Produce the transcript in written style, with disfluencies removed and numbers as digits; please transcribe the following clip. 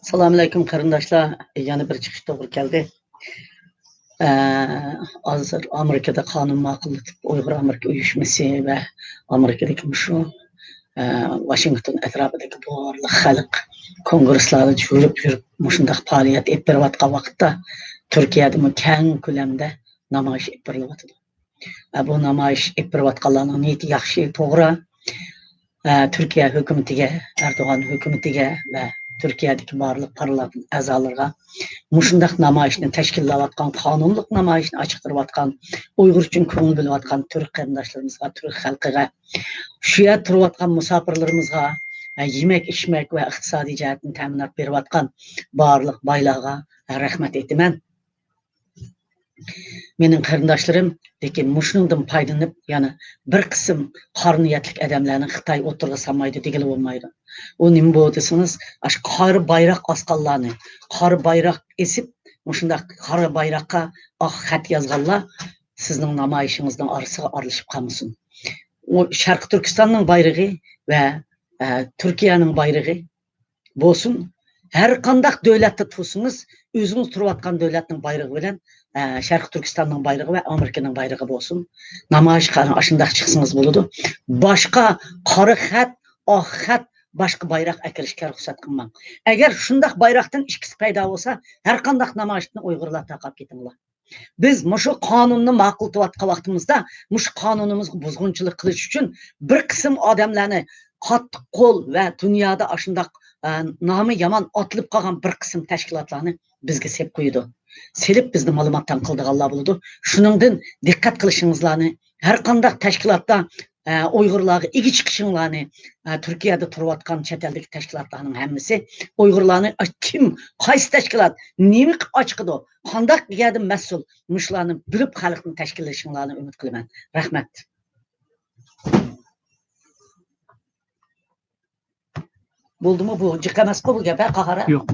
Selamünaleyküm qarindoshlar. Yana bir chiqish to'g'ri keldi. Hozir Amerikada qonun ma'qullatib Uyg'ur Amerika uyushmasi va Amerikadagi shu Washington atrofidagi barliq xalq kongresslarida yurib shunday faoliyat olib berayotgan vaqtda Turkiyada keng ko'lamda namoyish olib berilyapti. Bu namoyish olib berayotganlarning niyati yaxshi, to'g'ri. Türkiye hükümetiga, Erdoğan hükümetiga ve Türkiye'deki barliq parlament a'zolariga mushundaq namoyishni tashkillayotgan, qonunliq namoyishni ochiqtirayotgan, Uyg'ur uchun ko'ngil bo'layotgan turk qarindoshlarimizga, turk xalqiga, shu yerda turayotgan musofirlarimizga yemek, ichmak va iqtisodiy jihatdan ta'minot berayotgan barliq boylarga rahmat aytaman. Mening qarindoshlarim, lekin mushundan foydalanib, yana bir qism qora niyatli odamlarni Xitoy o'tirg'i solmaydi degili bo'lmaydi. U nima bo'ldi desangiz, ash qora bayroq osqanlarni, qora bayroq esib, mushundaq qora bayroqqa oq xat yozganlar sizning namoyishingizning orasiga aralashib qolmasin. O Sharq Turkistonning bayrog'i va Turkiyaning bayrog'i bo'lsin. Her qandaq davlatda tursangiz, o'zingiz turayotgan davlatning bayrog'i bilan Sharq Turkistonning bayrog'i va Amerikaning bayrog'i bo'lsin. Namoyish qilib shundaq chiqsangiz bo'ladi. Boshqa qora xat, oq xat, boshqa bayroq akirishga ruxsat qilmang. Agar shundaq bayroqdan ikkisi paydo bo'lsa, har qandaq namoyishni Uyg'urlar taqab ketinglar. Biz mushu qonunni ma'qul qilayotgan vaqtimizda, mushu qonunimizga buzg'unchilik qilish uchun bir qism odamlarni qattiq qo'l va dunyoda shundaq nomi yomon otilib qolgan bir qism tashkilotlarni bizga sep qo'ydi. Selib bizni ma'lumotdan qildiganlar bo'ladi. Shuningdan diqqat qilishingizlarni, har qanday tashkilotda Uyg'urlarga igi chiqishinglarni, Turkiyada turayotgan chet eldagi tashkilotlarning hammasi Uyg'urlarni kim, qaysi tashkilot, nima qilib ochqidi, qanday yerda mas'ul, mushlarni bilib xalqni tashkillashinglarni umid qilaman. Rahmat. Bo'ldi mi bu? Jiq emas bu gap, qahara? Yo'q.